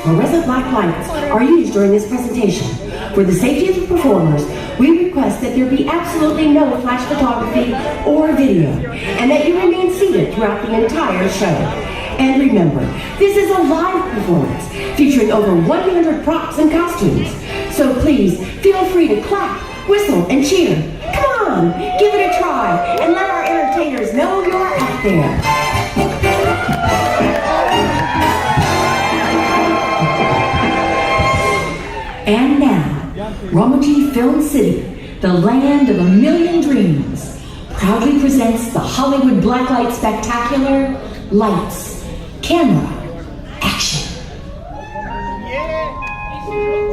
fluorescent black lights are used during this presentation. For the safety of the performers, we request that there be absolutely no flash photography or video, and that you remain seated throughout the entire show. And remember, this is a live performance featuring over 100 props and costumes. So please feel free to clap, whistle, and cheer. Come on, give it a try, and let our entertainers know you're out there. And now, Ramoji Film City, the land of a million dreams, proudly presents the Hollywood Blacklight Spectacular, Lights, Camera, Action. Yeah.